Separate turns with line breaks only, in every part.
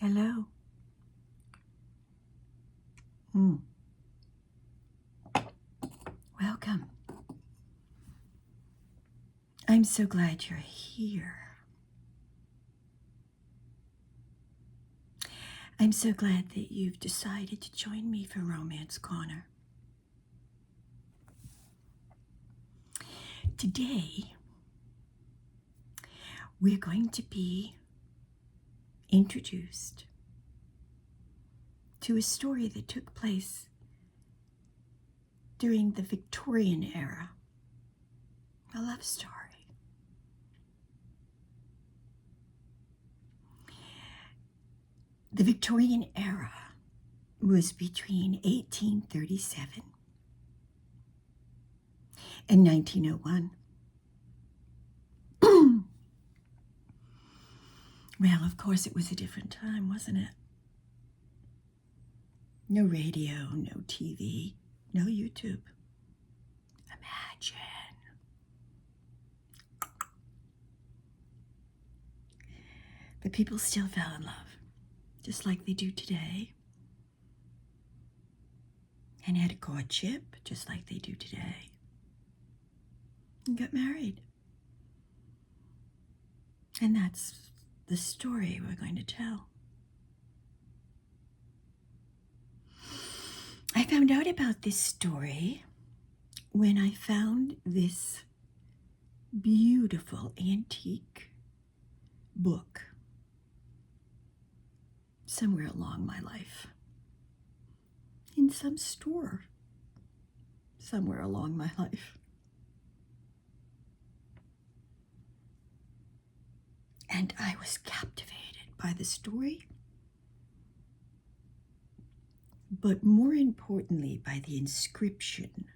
Hello. Welcome. I'm so glad you're here. I'm so glad that you've decided to join me for Romance Corner. Today, we're going to be introduced to a story that took place during the Victorian era, a love story. The Victorian era was between 1837 and 1901. Well, of course, it was a different time, wasn't it? No radio, no TV, no YouTube. Imagine. But people still fell in love, just like they do today. And had a courtship, just like they do today. And got married. And that's the story we're going to tell. I found out about this story when I found this beautiful antique book somewhere along my life. In some store somewhere along my life. And I was captivated by the story, but more importantly by the inscription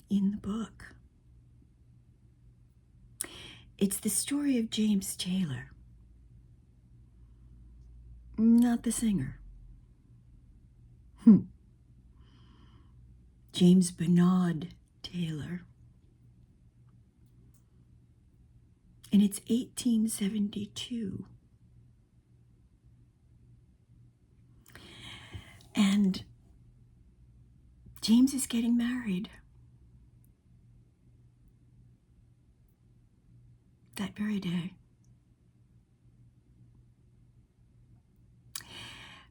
in the book. It's the story of James Taylor, not the singer. James Bernard Taylor. And it's 1872. And James is getting married that very day.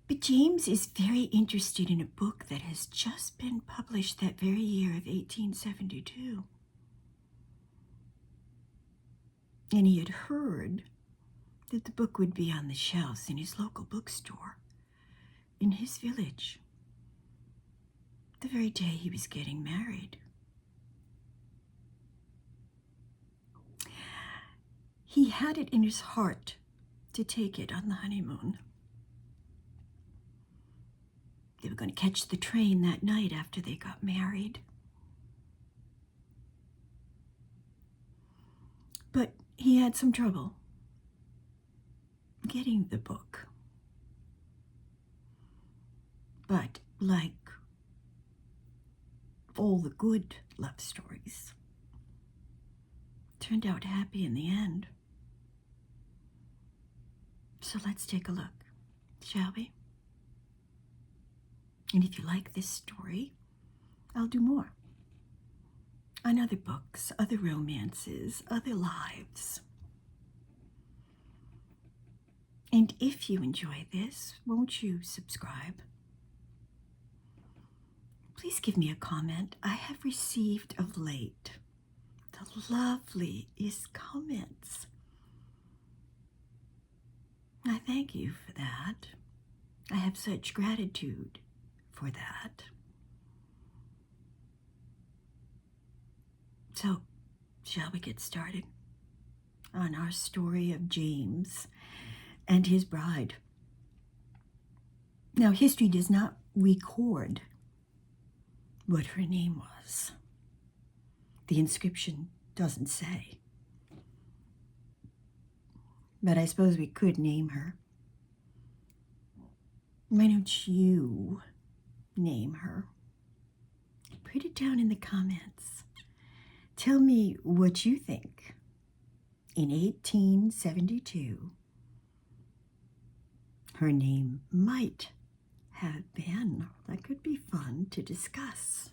But James is very interested in a book that has just been published that very year of 1872. And he had heard that the book would be on the shelves in his local bookstore, in his village, the very day he was getting married. He had it in his heart to take it on the honeymoon. They were going to catch the train that night after they got married. But he had some trouble getting the book. But like all the good love stories, turned out happy in the end. So let's take a look, shall we? And if you like this story, I'll do more on other books, other romances, other lives. And if you enjoy this, won't you subscribe? Please give me a comment. I have received of late the loveliest comments. I thank you for that. I have such gratitude for that. So, shall we get started on our story of James and his bride? Now, history does not record what her name was. The inscription doesn't say. But I suppose we could name her. Why don't you name her? Put it down in the comments. Tell me what you think. In 1872, her name might have been. That could be fun to discuss.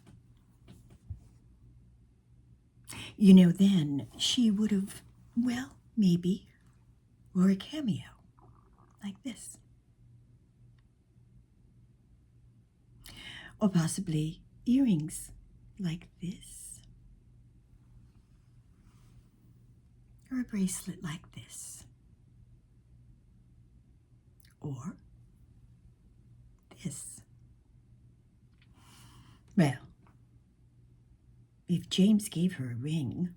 You know, then she would have, well, maybe, or a cameo like this. Or possibly earrings like this. Or a bracelet like this. Or this. Well, if James gave her a ring,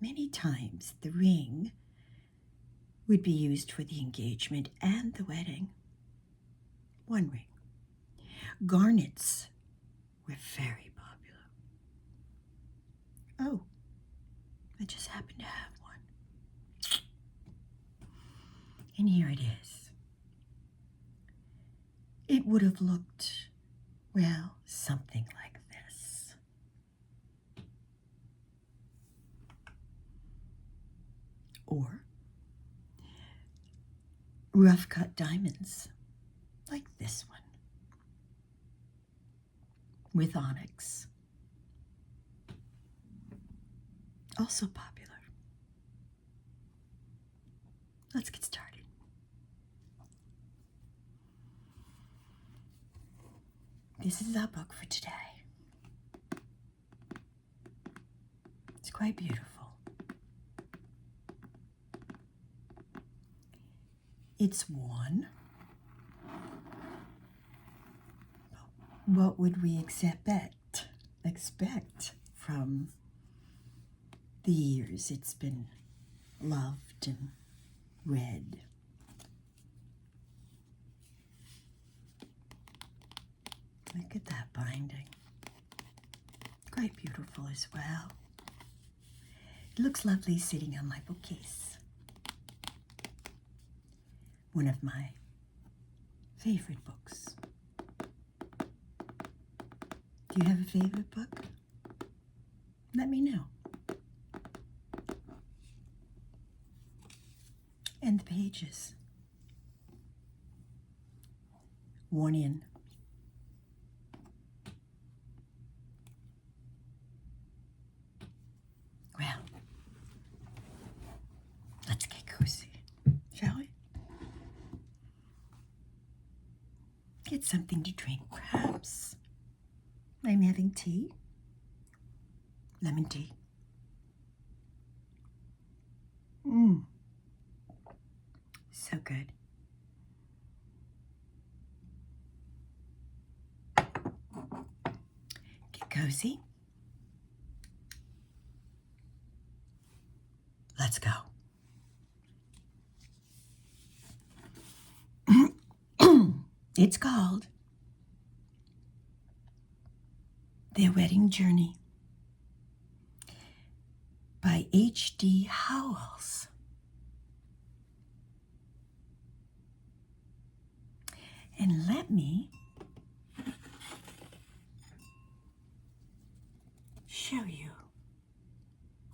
many times the ring would be used for the engagement and the wedding. One ring. Garnets were very popular. Oh, I just happen to have one. And here it is. It would have looked, well, something like this. Or rough cut diamonds like this one with onyx. Also popular. Let's get started. This is our book for today. It's quite beautiful. It's worn. What would we expect from the years it's been loved and read? Look at that binding. Quite beautiful as well. It looks lovely sitting on my bookcase. One of my favorite books. Do you have a favorite book? Let me know. And the pages. Worn in. Well, let's get cozy, shall we? Get something to drink, perhaps. I'm having tea. Lemon tea. So good. Get cozy. Let's go. It's called Their Wedding Journey by H.D. HOWELL'S. And let me show you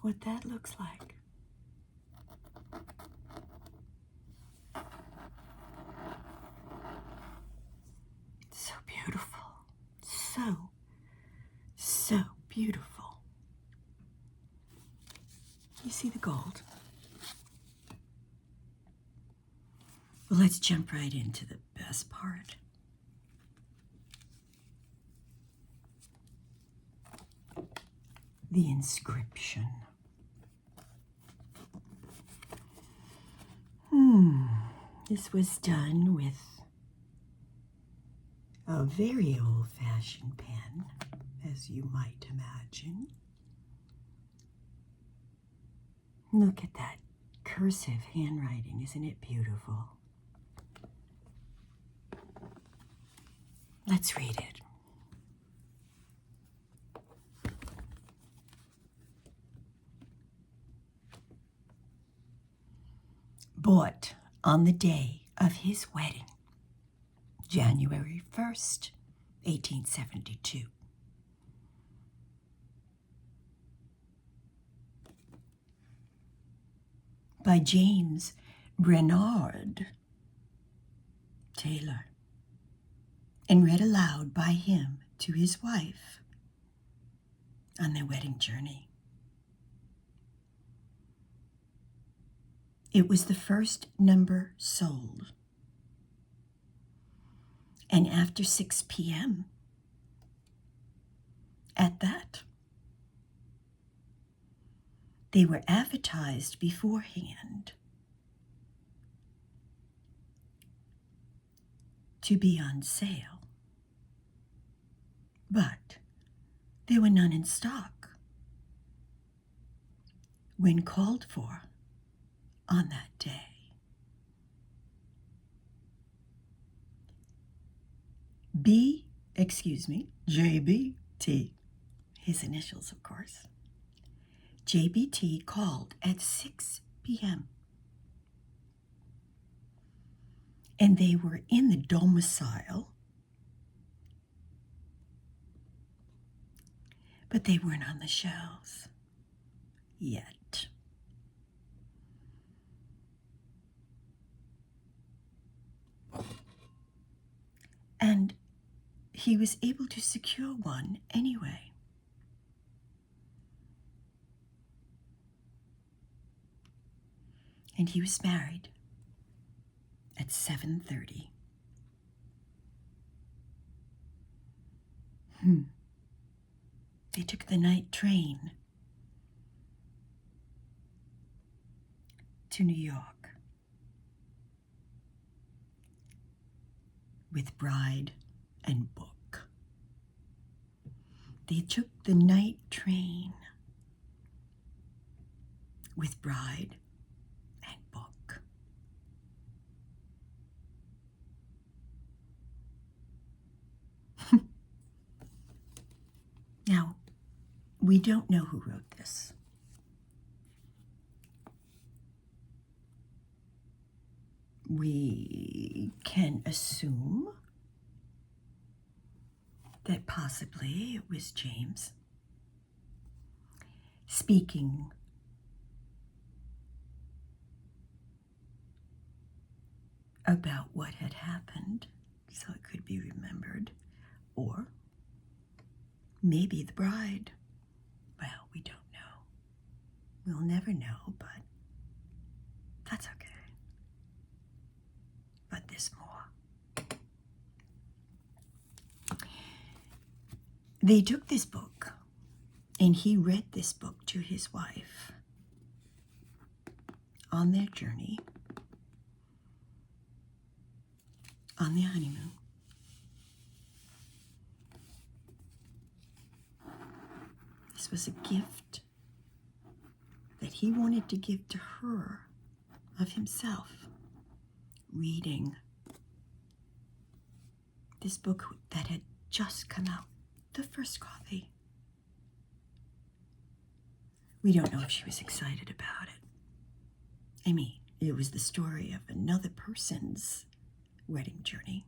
what that looks like. So beautiful. So beautiful. You see the gold? Well, let's jump right into the best part. The inscription. This was done with a very old-fashioned pen, as you might imagine. Look at that cursive handwriting. Isn't it beautiful? Let's read it. Bought on the day of his wedding, January 1st, 1872. By James Brenard, Taylor, and read aloud by him to his wife on their wedding journey. It was the first number sold, and after 6 p.m., at that, they were advertised beforehand to be on sale, but there were none in stock when called for on that day. JBT, his initials, of course. JBT called at 6 p.m. and they were in the domicile, but they weren't on the shelves yet. And he was able to secure one anyway. And he was married at 7:30. They took the night train to New York with bride and book. They took the night train with bride and book. Now, we don't know who wrote this. We can assume that possibly it was James speaking about what had happened, so it could be remembered, or maybe the bride. Well, we don't know. We'll never know, but that's okay. But there's more. They took this book, and he read this book to his wife on their journey, on their honeymoon. This was a gift that he wanted to give to her of himself, reading this book that had just come out, the first copy. We don't know if she was excited about it. I mean, it was the story of another person's wedding journey.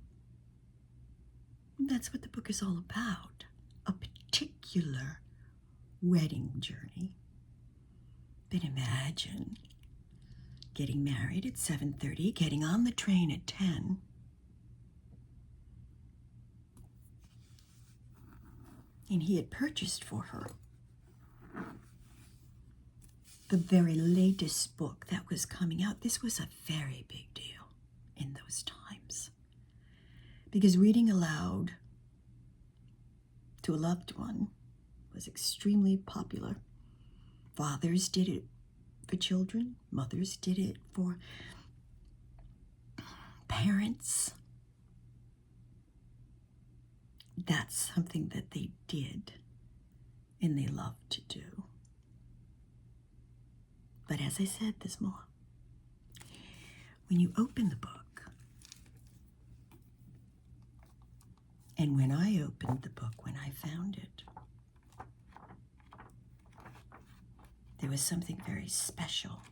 And that's what the book is all about, a particular wedding journey. But imagine getting married at 7:30, getting on the train at 10, and he had purchased for her the very latest book that was coming out. This was a very big deal in those times, because reading aloud to a loved one was extremely popular. Fathers did it for children, mothers did it for parents. That's something that they did and they loved to do. But as I said, there's more. When you open the book, and when I opened the book, when I found it, there was something very special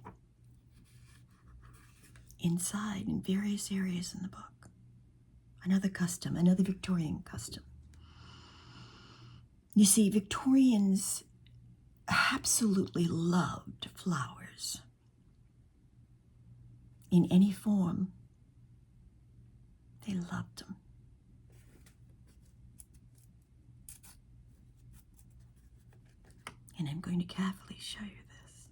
inside in various areas in the book. Another custom, another Victorian custom. You see, Victorians absolutely loved flowers in any form They loved him. And I'm going to carefully show you this.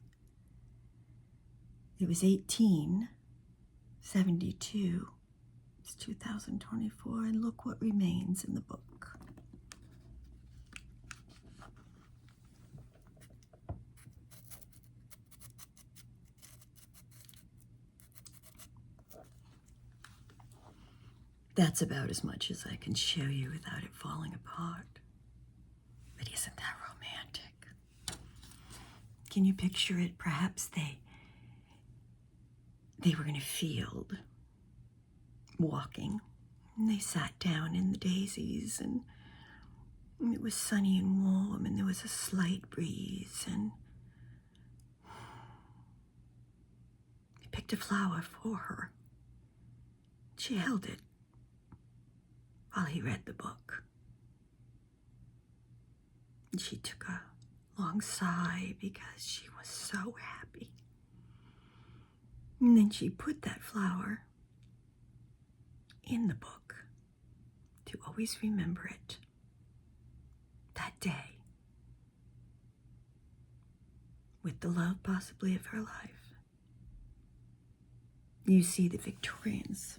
It was 1872. It's 2024, and look what remains in the book. That's about as much as I can show you without it falling apart. But isn't that romantic? Can you picture it? Perhaps they were in a field, walking, and they sat down in the daisies, and it was sunny and warm, and there was a slight breeze, and he picked a flower for her. She held it while he read the book. And she took a long sigh because she was so happy. And then she put that flower in the book to always remember it that day with the love possibly of her life. You see, the Victorians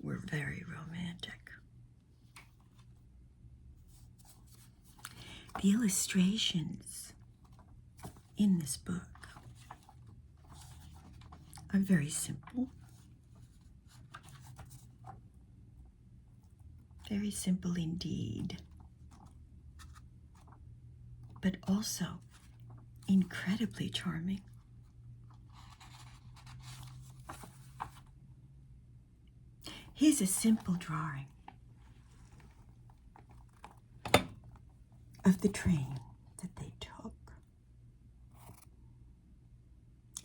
were very romantic. The illustrations in this book are very simple. Very simple indeed. But also incredibly charming. Here's a simple drawing of the train that they took.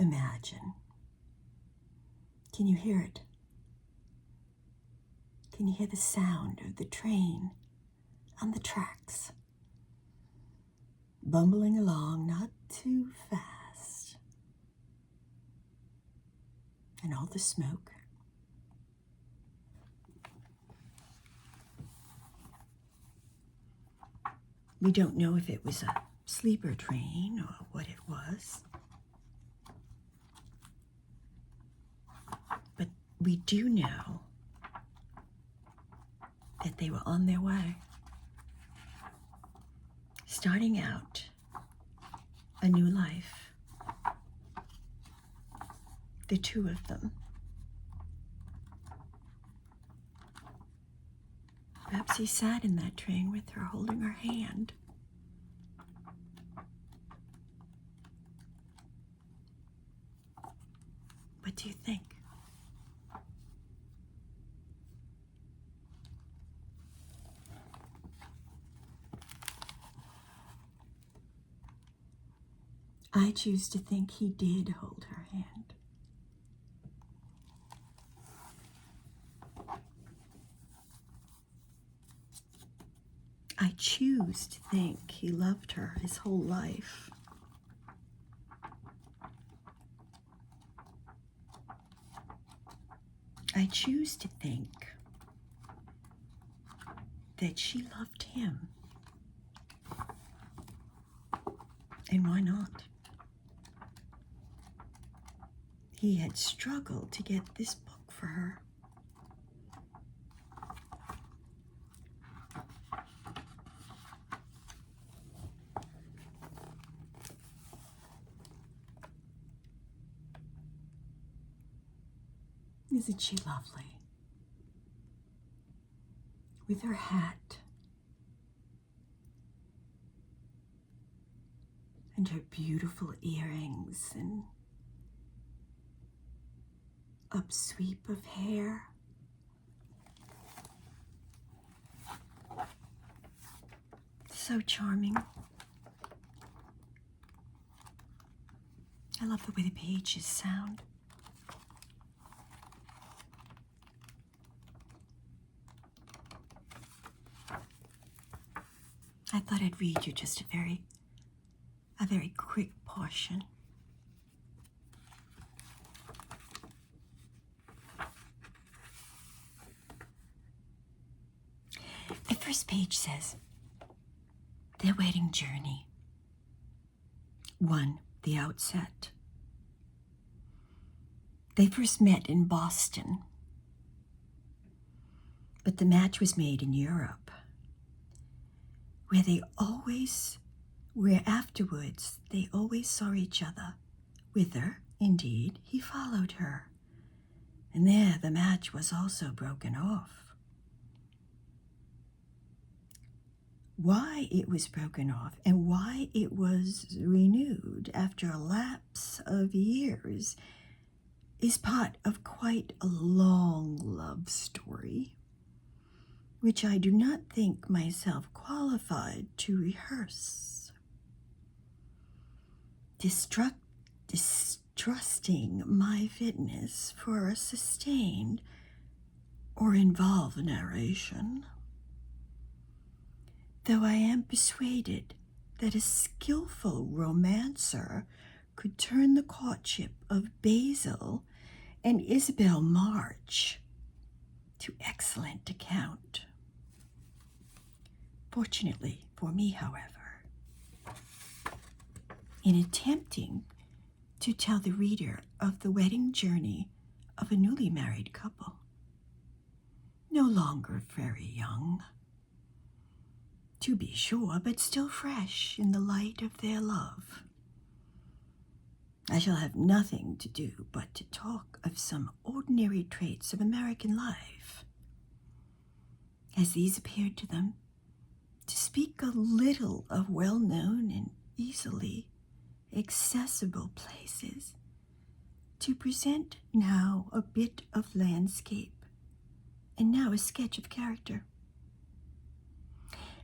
Imagine. Can you hear it? Can you hear the sound of the train on the tracks? Bumbling along, not too fast. And all the smoke. We don't know if it was a sleeper train or what it was. But we do know that they were on their way, starting out a new life. The two of them. Perhaps he sat in that train with her, holding her hand. What do you think? I choose to think he did hold her hand. I choose to think he loved her his whole life. I choose to think that she loved him. And why not? He had struggled to get this book for her. Isn't she lovely? With her hat and her beautiful earrings and upsweep of hair. So charming. I love the way the pages sound. I thought I'd read you just a very quick portion. first page says, their wedding journey. 1. The outset. They first met in Boston, but the match was made in Europe, where afterwards they always saw each other, whither, indeed, he followed her, and there the match was also broken off. Why it was broken off and why it was renewed after a lapse of years is part of quite a long love story, which I do not think myself qualified to rehearse. Distrusting my fitness for a sustained or involved narration, though I am persuaded that a skillful romancer could turn the courtship of Basil and Isabel March to excellent account. Fortunately for me, however, in attempting to tell the reader of the wedding journey of a newly married couple, no longer very young, to be sure, but still fresh in the light of their love, I shall have nothing to do but to talk of some ordinary traits of American life, as these appeared to them, to speak a little of well-known and easily accessible places, to present now a bit of landscape, and now a sketch of character.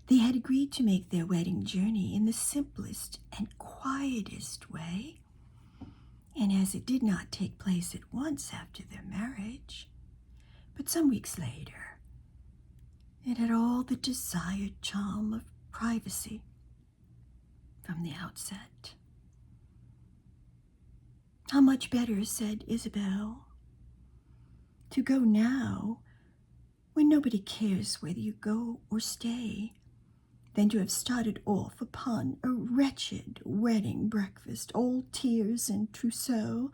They had agreed to make their wedding journey in the simplest and quietest way, and as it did not take place at once after their marriage, but some weeks later, it had all the desired charm of privacy from the outset. How much better, said Isabel, to go now when nobody cares whether you go or stay, than to have started off upon a wretched wedding breakfast, all tears and trousseau,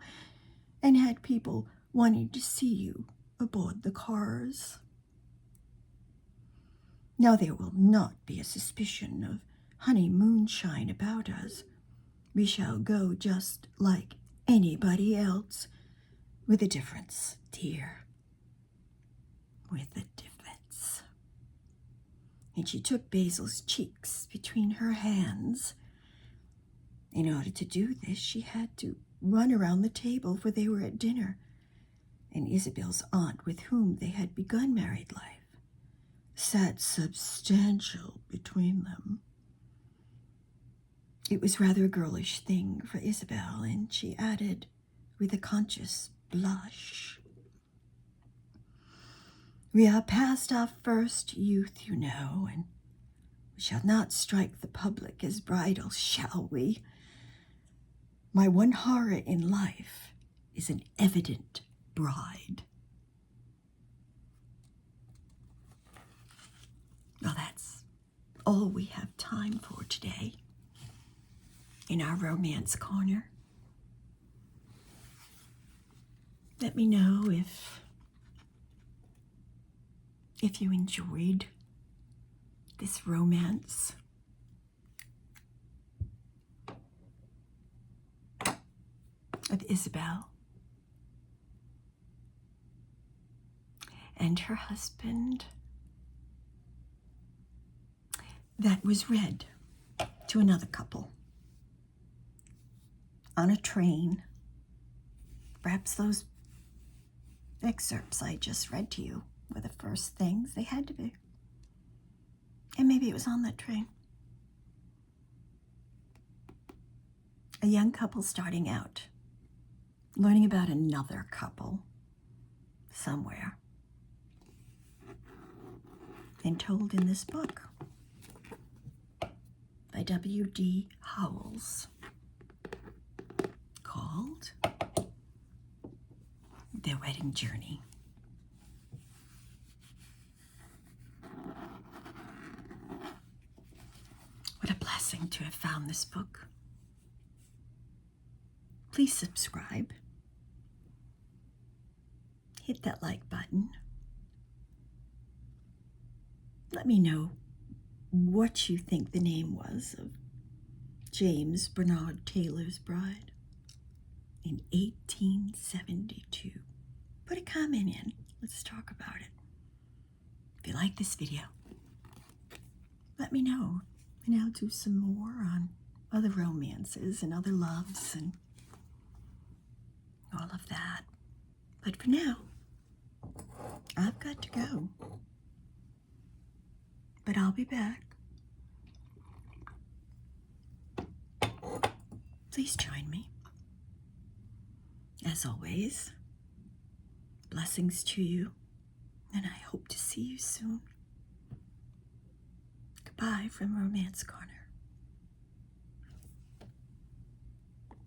and had people wanting to see you aboard the cars. Now there will not be a suspicion of honeymoonshine about us. We shall go just like anybody else, with a difference, dear, with a difference. And she took Basil's cheeks between her hands. In order to do this, she had to run around the table, for they were at dinner, and Isabel's aunt, with whom they had begun married life, sat substantial between them. It was rather a girlish thing for Isabel, and she added, with a conscious blush, "We are past our first youth, you know, and we shall not strike the public as bridal, shall we? My one horror in life is an evident bride." Well, that's all we have time for today in our romance corner. Let me know if you enjoyed this romance. Of Isabel and her husband that was read to another couple on a train. Perhaps those excerpts I just read to you were the first things. They had to be. And maybe it was on that train. A young couple starting out, learning about another couple somewhere, and told in this book by W.D. Howells, called Their Wedding Journey. blessing to have found this book. Please subscribe. Hit that like button. Let me know what you think the name was of James Bernard Taylor's bride in 1872. Put a comment in. Let's talk about it. If you like this video, let me know, and I'll do some more on other romances and other loves and all of that. But for now, I've got to go. But I'll be back. Please join me. As always, blessings to you, and I hope to see you soon. Goodbye from Romance Corner.